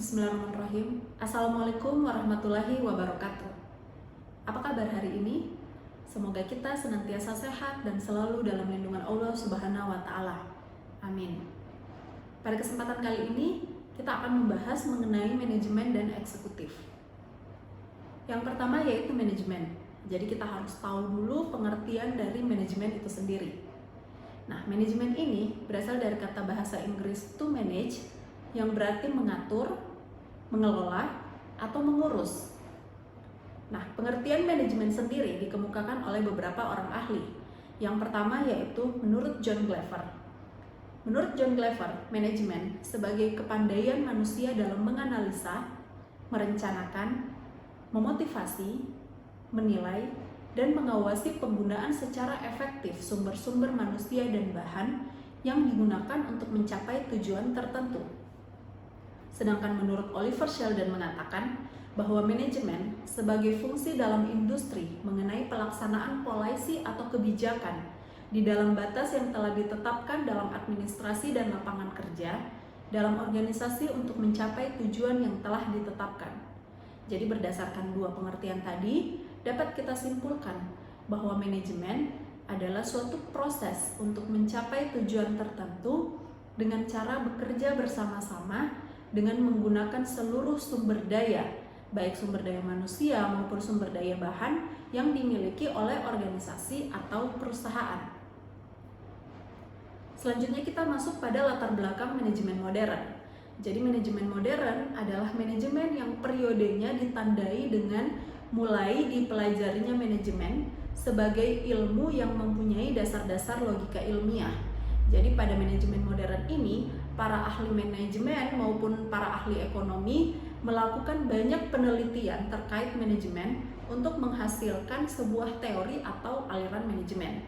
Bismillahirrahmanirrahim. Assalamualaikum warahmatullahi wabarakatuh. Apa kabar hari ini? Semoga kita senantiasa sehat dan selalu dalam lindungan Allah Subhanahu wa Ta'ala. Amin. Pada kesempatan kali ini, kita akan membahas mengenai manajemen dan eksekutif. Yang pertama yaitu manajemen. Jadi kita harus tahu dulu pengertian dari manajemen itu sendiri. Nah, manajemen ini berasal dari kata bahasa Inggris to manage, yang berarti mengatur, mengelola, atau mengurus. Nah, pengertian manajemen sendiri dikemukakan oleh beberapa orang ahli. Yang pertama yaitu menurut John Glover. Menurut John Glover, manajemen sebagai kepandaian manusia dalam menganalisa, merencanakan, memotivasi, menilai, dan mengawasi penggunaan secara efektif sumber-sumber manusia dan bahan yang digunakan untuk mencapai tujuan tertentu. Sedangkan menurut Oliver Sheldon mengatakan bahwa manajemen sebagai fungsi dalam industri mengenai pelaksanaan polisi atau kebijakan di dalam batas yang telah ditetapkan dalam administrasi dan lapangan kerja dalam organisasi untuk mencapai tujuan yang telah ditetapkan. Jadi berdasarkan dua pengertian tadi, dapat kita simpulkan bahwa manajemen adalah suatu proses untuk mencapai tujuan tertentu dengan cara bekerja bersama-sama dengan menggunakan seluruh sumber daya, baik sumber daya manusia maupun sumber daya bahan yang dimiliki oleh organisasi atau perusahaan. Selanjutnya kita masuk pada latar belakang manajemen modern. Jadi manajemen modern adalah manajemen yang periodenya ditandai dengan mulai dipelajarinya manajemen sebagai ilmu yang mempunyai dasar-dasar logika ilmiah. Jadi pada manajemen modern ini, para ahli manajemen maupun para ahli ekonomi melakukan banyak penelitian terkait manajemen untuk menghasilkan sebuah teori atau aliran manajemen.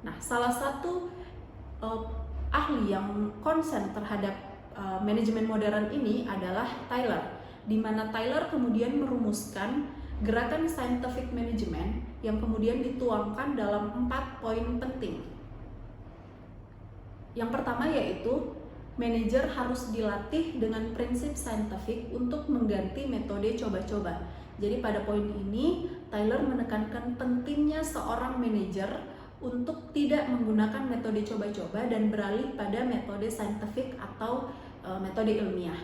Nah, salah satu ahli yang konsen terhadap manajemen modern ini adalah Tyler, di mana Tyler kemudian merumuskan gerakan scientific management yang kemudian dituangkan dalam 4 poin penting. Yang pertama yaitu manajer harus dilatih dengan prinsip saintifik untuk mengganti metode coba-coba. Jadi pada poin ini Tyler menekankan pentingnya seorang manajer untuk tidak menggunakan metode coba-coba dan beralih pada metode saintifik atau metode ilmiah.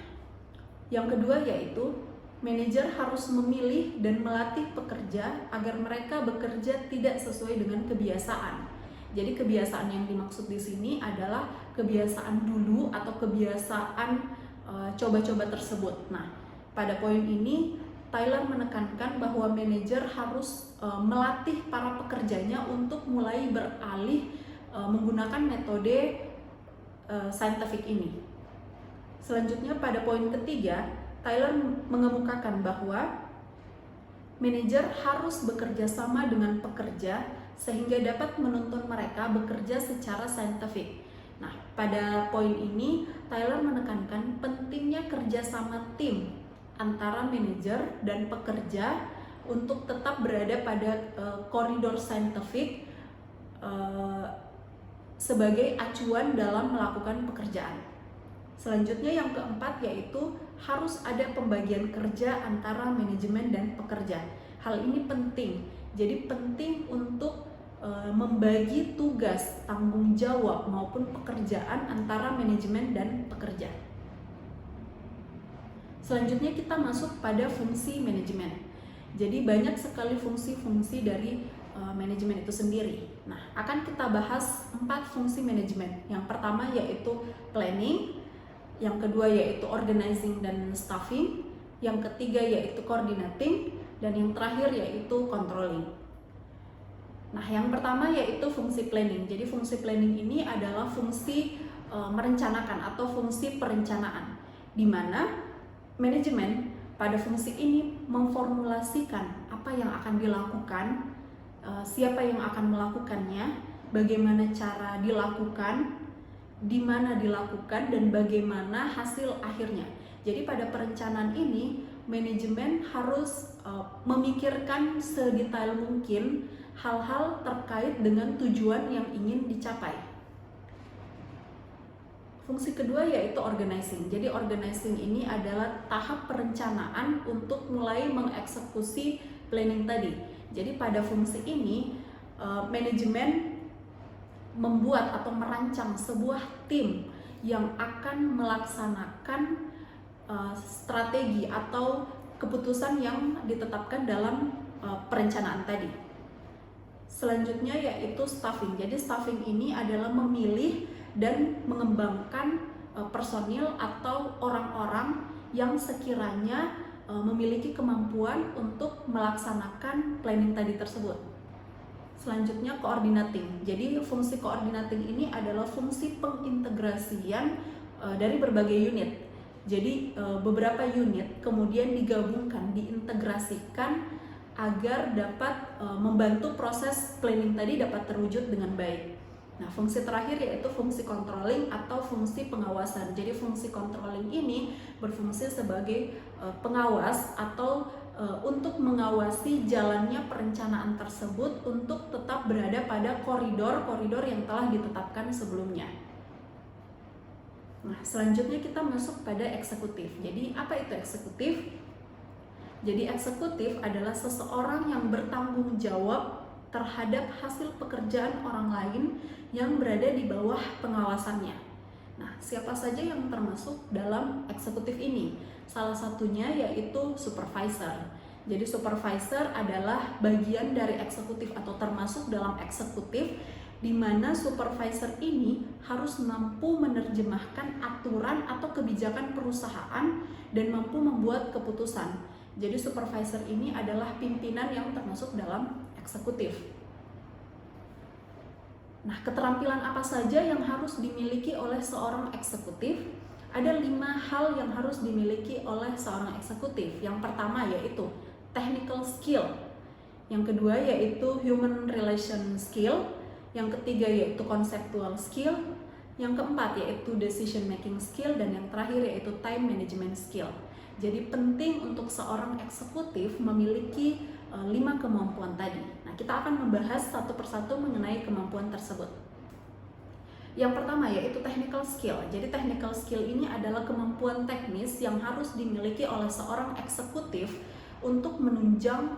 Yang kedua yaitu manajer harus memilih dan melatih pekerja agar mereka bekerja tidak sesuai dengan kebiasaan. Jadi kebiasaan yang dimaksud di sini adalah kebiasaan dulu atau kebiasaan coba-coba tersebut. Nah, pada poin ini Tyler menekankan bahwa manajer harus melatih para pekerjanya untuk mulai beralih menggunakan metode saintifik ini. Selanjutnya pada poin ketiga, Tyler mengemukakan bahwa manajer harus bekerja sama dengan pekerja sehingga dapat menuntun mereka bekerja secara saintifik. Nah, pada poin ini Tyler menekankan pentingnya kerjasama tim antara manajer dan pekerja untuk tetap berada pada koridor saintifik sebagai acuan dalam melakukan pekerjaan. Selanjutnya yang keempat yaitu harus ada pembagian kerja antara manajemen dan pekerja. Hal ini penting. Jadi penting untuk membagi tugas, tanggung jawab maupun pekerjaan antara manajemen dan pekerja. Selanjutnya kita masuk pada fungsi manajemen. Jadi banyak sekali fungsi-fungsi dari manajemen itu sendiri. Nah, akan kita bahas 4 fungsi manajemen. Yang pertama yaitu planning, yang kedua yaitu organizing dan staffing, yang ketiga yaitu coordinating, dan yang terakhir yaitu controlling. Nah, yang pertama yaitu fungsi planning. Jadi fungsi planning ini adalah fungsi merencanakan atau fungsi perencanaan, di mana manajemen pada fungsi ini memformulasikan apa yang akan dilakukan, siapa yang akan melakukannya, bagaimana cara dilakukan, di mana dilakukan, dan bagaimana hasil akhirnya. Jadi pada perencanaan ini manajemen harus memikirkan sedetail mungkin hal-hal terkait dengan tujuan yang ingin dicapai. Fungsi kedua yaitu organizing. Jadi organizing ini adalah tahap perencanaan untuk mulai mengeksekusi planning tadi. Jadi pada fungsi ini manajemen membuat atau merancang sebuah tim yang akan melaksanakan strategi atau keputusan yang ditetapkan dalam perencanaan tadi. Selanjutnya yaitu staffing. Jadi staffing ini adalah memilih dan mengembangkan personil atau orang-orang yang sekiranya memiliki kemampuan untuk melaksanakan planning tadi tersebut. Selanjutnya coordinating. Jadi fungsi coordinating ini adalah fungsi pengintegrasian dari berbagai unit. Jadi beberapa unit kemudian digabungkan, diintegrasikan agar dapat membantu proses planning tadi dapat terwujud dengan baik. Nah, fungsi terakhir yaitu fungsi controlling atau fungsi pengawasan. Jadi fungsi controlling ini berfungsi sebagai pengawas atau untuk mengawasi jalannya perencanaan tersebut untuk tetap berada pada koridor-koridor yang telah ditetapkan sebelumnya. Nah, selanjutnya kita masuk pada eksekutif. Jadi apa itu eksekutif? Jadi eksekutif adalah seseorang yang bertanggung jawab terhadap hasil pekerjaan orang lain yang berada di bawah pengawasannya. Nah, siapa saja yang termasuk dalam eksekutif ini? Salah satunya yaitu supervisor. Jadi supervisor adalah bagian dari eksekutif atau termasuk dalam eksekutif, di mana supervisor ini harus mampu menerjemahkan aturan atau kebijakan perusahaan dan mampu membuat keputusan. Jadi supervisor ini adalah pimpinan yang termasuk dalam eksekutif. Nah, keterampilan apa saja yang harus dimiliki oleh seorang eksekutif? Ada 5 hal yang harus dimiliki oleh seorang eksekutif. Yang pertama yaitu technical skill. Yang kedua yaitu human relation skill. Yang ketiga yaitu conceptual skill. Yang keempat yaitu decision making skill. Dan yang terakhir yaitu time management skill. Jadi penting untuk seorang eksekutif memiliki 5 kemampuan tadi. Nah, kita akan membahas satu persatu mengenai kemampuan tersebut. Yang pertama yaitu technical skill. Jadi technical skill ini adalah kemampuan teknis yang harus dimiliki oleh seorang eksekutif untuk menunjang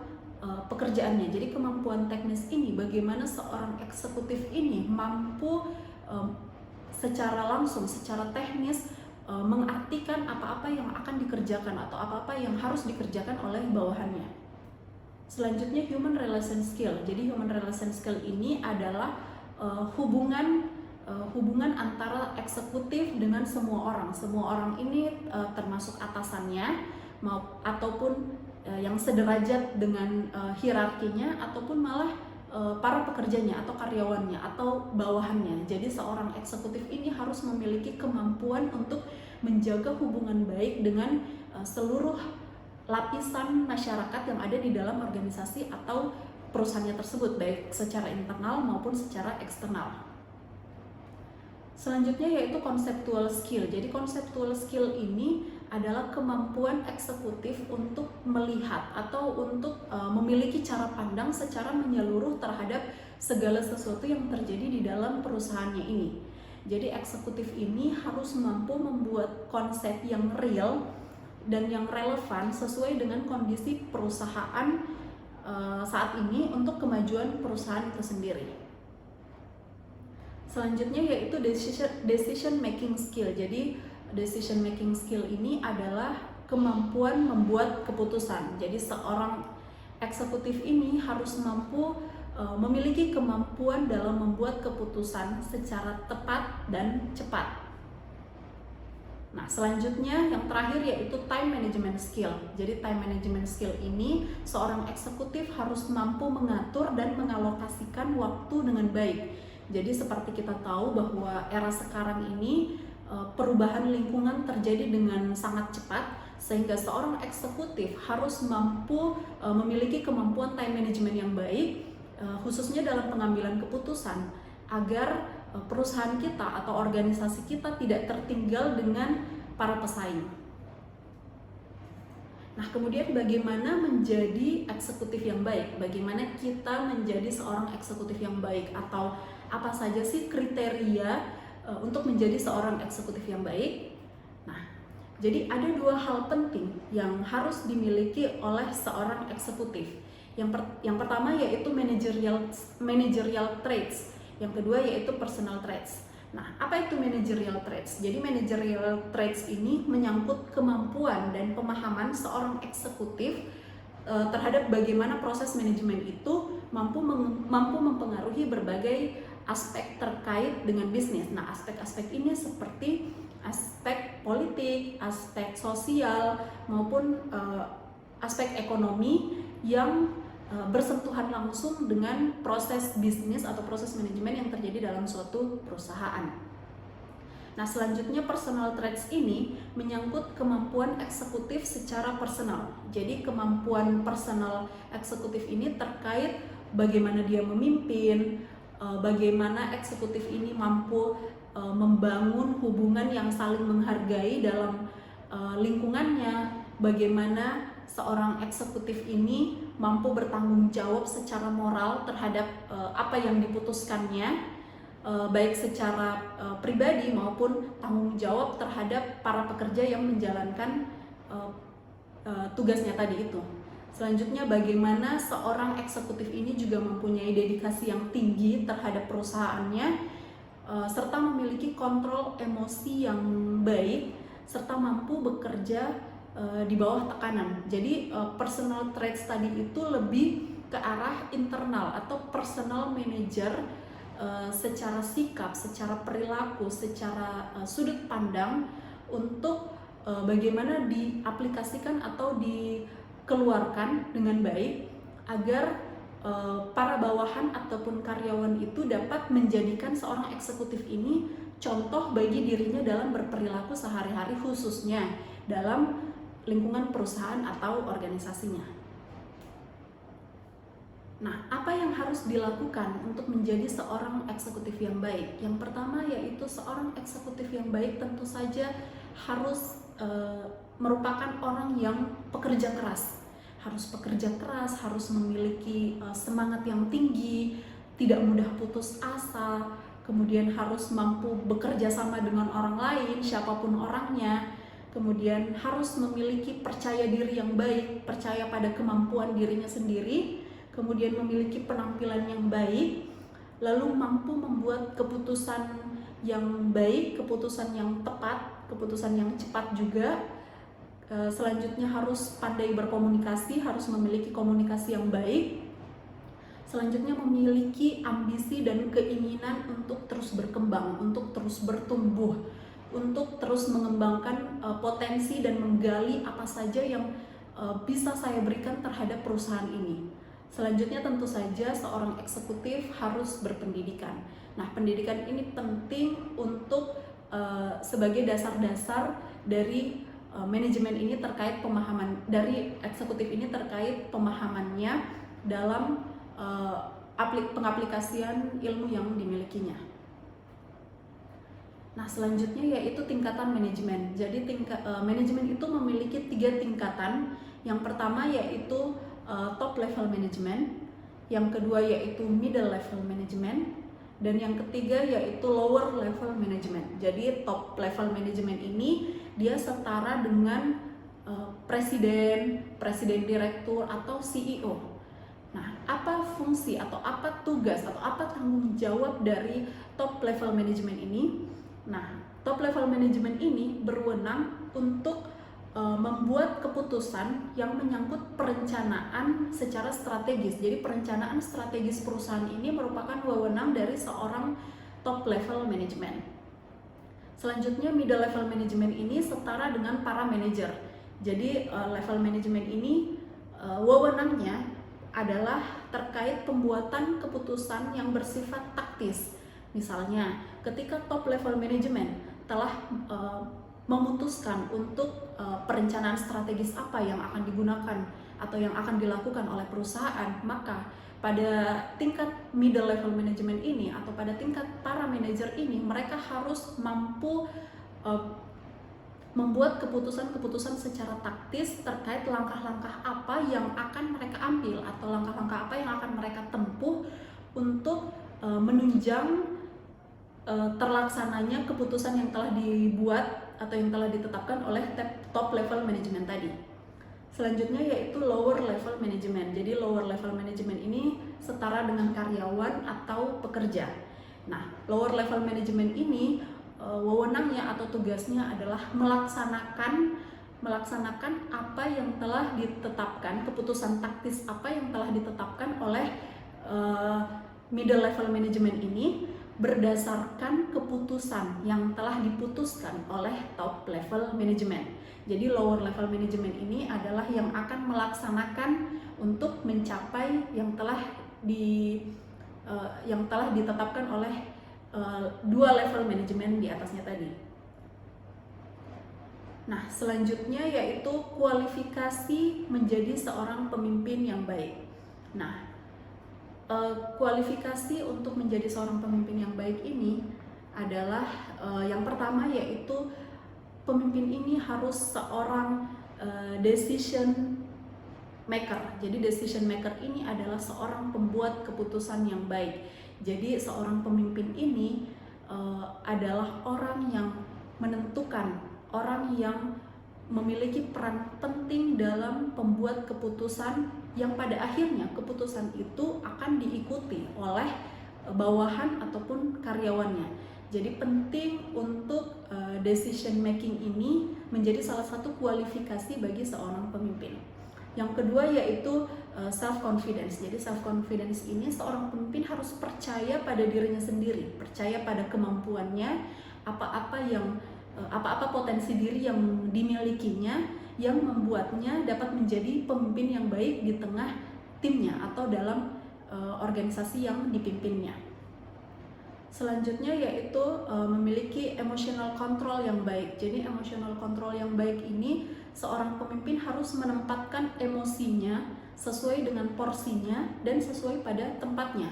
pekerjaannya. Jadi kemampuan teknis ini bagaimana seorang eksekutif ini mampu secara langsung, secara teknis mengartikan apa-apa yang akan dikerjakan atau apa-apa yang harus dikerjakan oleh bawahannya. Selanjutnya human relation skill. Jadi human relation skill ini adalah hubungan antara eksekutif dengan semua orang. Semua orang ini termasuk atasannya ataupun yang sederajat dengan hierarkinya ataupun malah para pekerjanya atau karyawannya atau bawahannya. Jadi seorang eksekutif ini harus memiliki kemampuan untuk menjaga hubungan baik dengan seluruh lapisan masyarakat yang ada di dalam organisasi atau perusahaannya tersebut, baik secara internal maupun secara eksternal. Selanjutnya yaitu conceptual skill. Jadi conceptual skill ini adalah kemampuan eksekutif untuk melihat atau untuk memiliki cara pandang secara menyeluruh terhadap segala sesuatu yang terjadi di dalam perusahaannya ini. Jadi eksekutif ini harus mampu membuat konsep yang real dan yang relevan sesuai dengan kondisi perusahaan saat ini untuk kemajuan perusahaan itu sendiri. Selanjutnya yaitu decision making skill. Jadi decision making skill ini adalah kemampuan membuat keputusan. Jadi seorang eksekutif ini harus mampu memiliki kemampuan dalam membuat keputusan secara tepat dan cepat. Nah, selanjutnya yang terakhir yaitu time management skill. Jadi time management skill ini seorang eksekutif harus mampu mengatur dan mengalokasikan waktu dengan baik. Jadi seperti kita tahu bahwa era sekarang ini perubahan lingkungan terjadi dengan sangat cepat, sehingga seorang eksekutif harus mampu memiliki kemampuan time management yang baik, khususnya dalam pengambilan keputusan, agar perusahaan kita atau organisasi kita tidak tertinggal dengan para pesaing. Nah, kemudian bagaimana menjadi eksekutif yang baik? Bagaimana kita menjadi seorang eksekutif yang baik? Atau apa saja sih kriteria untuk menjadi seorang eksekutif yang baik. Nah, jadi ada dua hal penting yang harus dimiliki oleh seorang eksekutif. Yang pertama yaitu managerial traits, yang kedua yaitu personal traits. Nah, apa itu managerial traits? Jadi managerial traits ini menyangkut kemampuan dan pemahaman seorang eksekutif terhadap bagaimana proses manajemen itu mampu mempengaruhi berbagai aspek terkait dengan bisnis. Nah, aspek-aspek ini seperti aspek politik, aspek sosial, maupun aspek ekonomi yang bersentuhan langsung dengan proses bisnis atau proses manajemen yang terjadi dalam suatu perusahaan. Nah, selanjutnya personal traits ini menyangkut kemampuan eksekutif secara personal. Jadi kemampuan personal eksekutif ini terkait bagaimana dia memimpin, bagaimana eksekutif ini mampu membangun hubungan yang saling menghargai dalam lingkungannya, bagaimana seorang eksekutif ini mampu bertanggung jawab secara moral terhadap apa yang diputuskannya, baik secara pribadi maupun tanggung jawab terhadap para pekerja yang menjalankan tugasnya tadi itu. Selanjutnya, bagaimana seorang eksekutif ini juga mempunyai dedikasi yang tinggi terhadap perusahaannya, serta memiliki kontrol emosi yang baik, serta mampu bekerja di bawah tekanan. Jadi personal traits tadi itu lebih ke arah internal atau personal manager, secara sikap, secara perilaku, secara sudut pandang untuk bagaimana diaplikasikan atau dikeluarkan dengan baik agar para bawahan ataupun karyawan itu dapat menjadikan seorang eksekutif ini contoh bagi dirinya dalam berperilaku sehari-hari, khususnya dalam lingkungan perusahaan atau organisasinya. Nah, apa yang harus dilakukan untuk menjadi seorang eksekutif yang baik? Yang pertama yaitu seorang eksekutif yang baik tentu saja harus merupakan orang yang pekerja keras. Harus memiliki semangat yang tinggi, tidak mudah putus asa, kemudian harus mampu bekerja sama dengan orang lain, siapapun orangnya. Kemudian harus memiliki percaya diri yang baik, percaya pada kemampuan dirinya sendiri, kemudian memiliki penampilan yang baik, lalu mampu membuat keputusan yang baik, keputusan yang tepat, keputusan yang cepat juga. Selanjutnya harus pandai berkomunikasi, harus memiliki komunikasi yang baik. Selanjutnya memiliki ambisi dan keinginan untuk terus berkembang, untuk terus bertumbuh, untuk terus mengembangkan potensi dan menggali apa saja yang bisa saya berikan terhadap perusahaan ini. Selanjutnya tentu saja seorang eksekutif harus berpendidikan. Nah, pendidikan ini penting untuk sebagai dasar-dasar dari manajemen ini terkait pemahaman dari eksekutif ini terkait pemahamannya dalam pengaplikasian ilmu yang dimilikinya. Nah, selanjutnya yaitu tingkatan manajemen. Jadi manajemen itu memiliki 3 tingkatan. Yang pertama yaitu top level management, yang kedua yaitu middle level management, dan yang ketiga yaitu lower level management. Jadi top level management ini dia setara dengan presiden direktur atau CEO. Nah, apa fungsi atau apa tugas atau apa tanggung jawab dari top level management ini? Nah, top level management ini berwenang untuk membuat keputusan yang menyangkut perencanaan secara strategis. Jadi perencanaan strategis perusahaan ini merupakan wewenang dari seorang top level management. Selanjutnya middle level management ini setara dengan para manajer. Jadi level management ini wewenangnya adalah terkait pembuatan keputusan yang bersifat taktis. Misalnya, ketika top level management telah memutuskan untuk perencanaan strategis apa yang akan digunakan atau yang akan dilakukan oleh perusahaan, maka pada tingkat middle level management ini atau pada tingkat para manajer ini mereka harus mampu membuat keputusan-keputusan secara taktis terkait langkah-langkah apa yang akan mereka ambil atau langkah-langkah apa yang akan mereka tempuh untuk menunjang terlaksananya keputusan yang telah dibuat atau yang telah ditetapkan oleh top level management tadi. Selanjutnya yaitu lower level management. Jadi lower level management ini setara dengan karyawan atau pekerja. Nah, lower level management ini wewenangnya atau tugasnya adalah melaksanakan apa yang telah ditetapkan, keputusan taktis apa yang telah ditetapkan oleh middle level management ini berdasarkan keputusan yang telah diputuskan oleh top level management. Jadi lower level management ini adalah yang akan melaksanakan untuk mencapai yang telah ditetapkan oleh dua level manajemen di atasnya tadi. Nah, selanjutnya yaitu kualifikasi menjadi seorang pemimpin yang baik. Nah, kualifikasi untuk menjadi seorang pemimpin yang baik ini adalah yang pertama yaitu pemimpin ini harus seorang decision maker. Jadi decision maker ini adalah seorang pembuat keputusan yang baik. Jadi seorang pemimpin ini adalah orang yang menentukan, orang yang memiliki peran penting dalam pembuat keputusan yang pada akhirnya keputusan itu akan diikuti oleh bawahan ataupun karyawannya. Jadi penting untuk decision making ini menjadi salah satu kualifikasi bagi seorang pemimpin. Yang kedua yaitu self confidence. Jadi self confidence ini seorang pemimpin harus percaya pada dirinya sendiri, percaya pada kemampuannya, apa-apa potensi diri yang dimilikinya yang membuatnya dapat menjadi pemimpin yang baik di tengah timnya atau dalam organisasi yang dipimpinnya. Selanjutnya yaitu memiliki emotional control yang baik. Jadi emotional control yang baik ini seorang pemimpin harus menempatkan emosinya sesuai dengan porsinya dan sesuai pada tempatnya.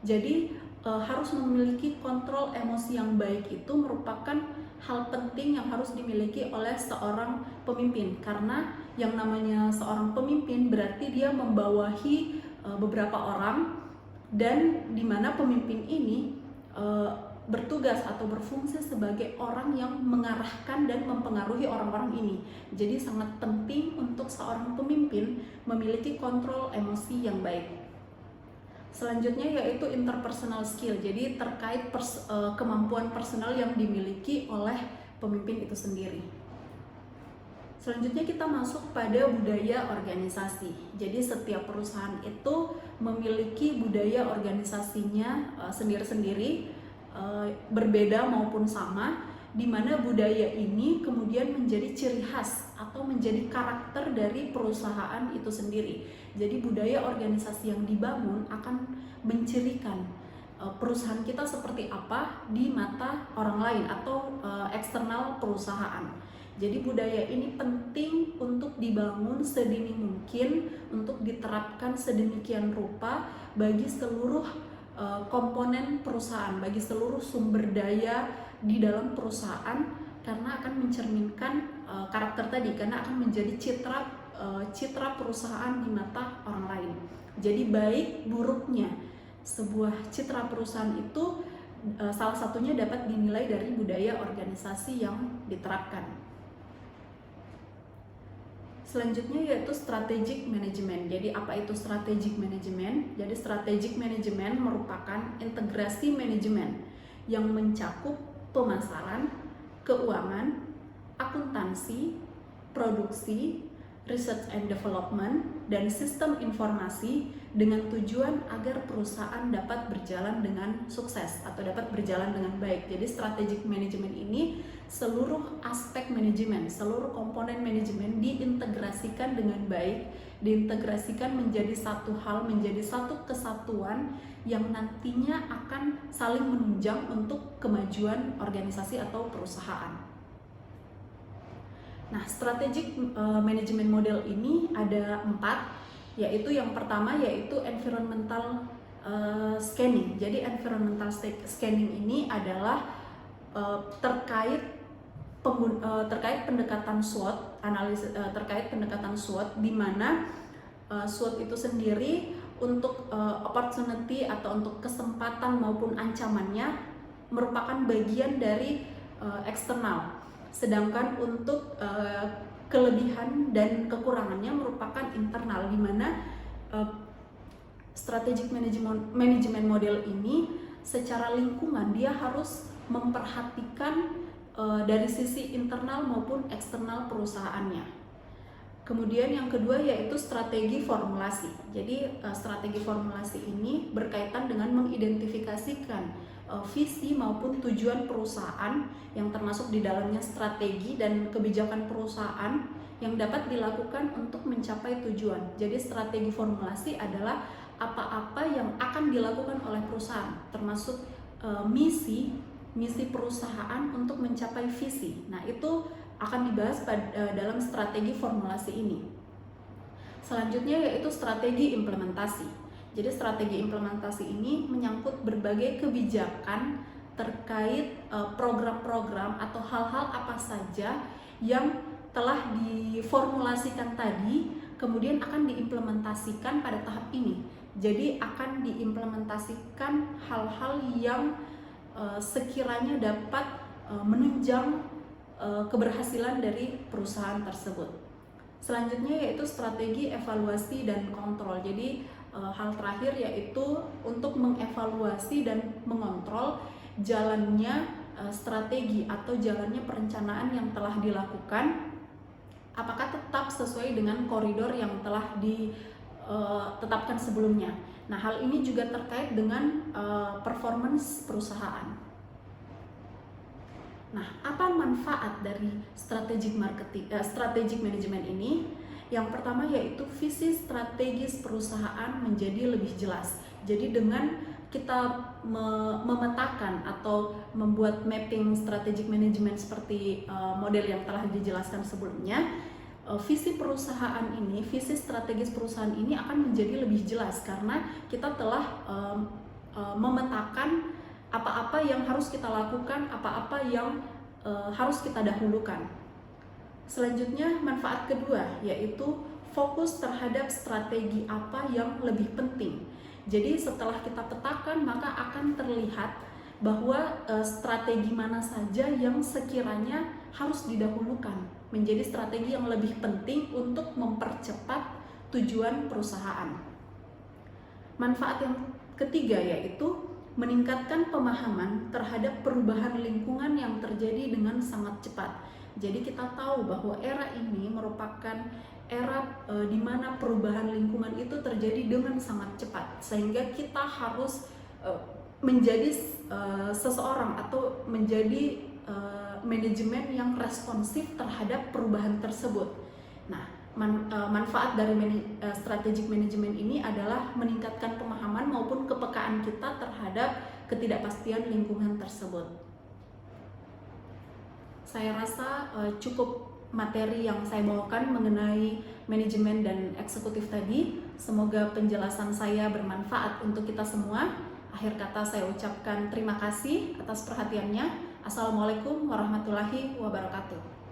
Jadi harus memiliki kontrol emosi yang baik itu merupakan hal penting yang harus dimiliki oleh seorang pemimpin, karena yang namanya seorang pemimpin berarti dia membawahi beberapa orang, dan di mana pemimpin ini bertugas atau berfungsi sebagai orang yang mengarahkan dan mempengaruhi orang-orang ini. Jadi sangat penting untuk seorang pemimpin memiliki kontrol emosi yang baik. Selanjutnya yaitu interpersonal skill. Jadi terkait kemampuan personal yang dimiliki oleh pemimpin itu sendiri. Selanjutnya kita masuk pada budaya organisasi. Jadi setiap perusahaan itu memiliki budaya organisasinya sendiri-sendiri, berbeda maupun sama, di mana budaya ini kemudian menjadi ciri khas atau menjadi karakter dari perusahaan itu sendiri. Jadi budaya organisasi yang dibangun akan mencirikan perusahaan kita seperti apa di mata orang lain atau eksternal perusahaan. Jadi budaya ini penting untuk dibangun sedini mungkin, untuk diterapkan sedemikian rupa bagi seluruh komponen perusahaan, bagi seluruh sumber daya di dalam perusahaan, karena akan mencerminkan karakter tadi, karena akan menjadi citra perusahaan di mata orang lain. Jadi baik buruknya sebuah citra perusahaan itu salah satunya dapat dinilai dari budaya organisasi yang diterapkan. Selanjutnya yaitu strategic management. Jadi apa itu strategic management? Jadi strategic management merupakan integrasi manajemen yang mencakup pemasaran, keuangan, akuntansi, produksi, research and development, dan sistem informasi dengan tujuan agar perusahaan dapat berjalan dengan sukses atau dapat berjalan dengan baik. Jadi strategic management ini seluruh aspek manajemen, seluruh komponen manajemen diintegrasikan dengan baik, diintegrasikan menjadi satu hal, menjadi satu kesatuan yang nantinya akan saling menunjang untuk kemajuan organisasi atau perusahaan. Nah, strategic management model ini ada 4, yaitu yang pertama yaitu environmental scanning. Jadi environmental scanning ini adalah terkait pendekatan SWOT, terkait pendekatan SWOT, di mana SWOT itu sendiri untuk opportunity atau untuk kesempatan maupun ancamannya merupakan bagian dari eksternal. Sedangkan untuk kelebihan dan kekurangannya merupakan internal, di mana strategic management model ini secara lingkungan dia harus memperhatikan dari sisi internal maupun eksternal perusahaannya. Kemudian yang kedua yaitu strategi formulasi. Jadi strategi formulasi ini berkaitan dengan mengidentifikasikan visi maupun tujuan perusahaan yang termasuk di dalamnya strategi dan kebijakan perusahaan yang dapat dilakukan untuk mencapai tujuan. Jadi strategi formulasi adalah apa-apa yang akan dilakukan oleh perusahaan, termasuk misi perusahaan untuk mencapai visi. Nah, itu akan dibahas dalam strategi formulasi ini. Selanjutnya yaitu strategi implementasi. Jadi strategi implementasi ini menyangkut berbagai kebijakan terkait program-program atau hal-hal apa saja yang telah diformulasikan tadi, kemudian akan diimplementasikan pada tahap ini. Jadi akan diimplementasikan hal-hal yang sekiranya dapat menunjang keberhasilan dari perusahaan tersebut. Selanjutnya yaitu strategi evaluasi dan kontrol. Jadi hal terakhir yaitu untuk mengevaluasi dan mengontrol jalannya strategi atau jalannya perencanaan yang telah dilakukan, apakah tetap sesuai dengan koridor yang telah ditetapkan sebelumnya. Nah, hal ini juga terkait dengan performance perusahaan. Nah, apa manfaat dari strategic management ini? Yang pertama yaitu visi strategis perusahaan menjadi lebih jelas. Jadi dengan kita memetakan atau membuat mapping strategic management seperti model yang telah dijelaskan sebelumnya, visi perusahaan ini, visi strategis perusahaan ini akan menjadi lebih jelas karena kita telah memetakan apa-apa yang harus kita lakukan, apa-apa yang harus kita dahulukan. Selanjutnya, manfaat kedua yaitu fokus terhadap strategi apa yang lebih penting. Jadi setelah kita petakan, maka akan terlihat bahwa strategi mana saja yang sekiranya harus didahulukan menjadi strategi yang lebih penting untuk mempercepat tujuan perusahaan. Manfaat yang ketiga yaitu meningkatkan pemahaman terhadap perubahan lingkungan yang terjadi dengan sangat cepat. Jadi kita tahu bahwa era ini merupakan era di mana perubahan lingkungan itu terjadi dengan sangat cepat, sehingga kita harus menjadi seseorang atau menjadi manajemen yang responsif terhadap perubahan tersebut. Nah, manfaat dari strategic management ini adalah meningkatkan pemahaman maupun kepekaan kita terhadap ketidakpastian lingkungan tersebut. Saya rasa cukup materi yang saya bawakan mengenai manajemen dan eksekutif tadi. Semoga penjelasan saya bermanfaat untuk kita semua. Akhir kata saya ucapkan terima kasih atas perhatiannya. Assalamualaikum warahmatullahi wabarakatuh.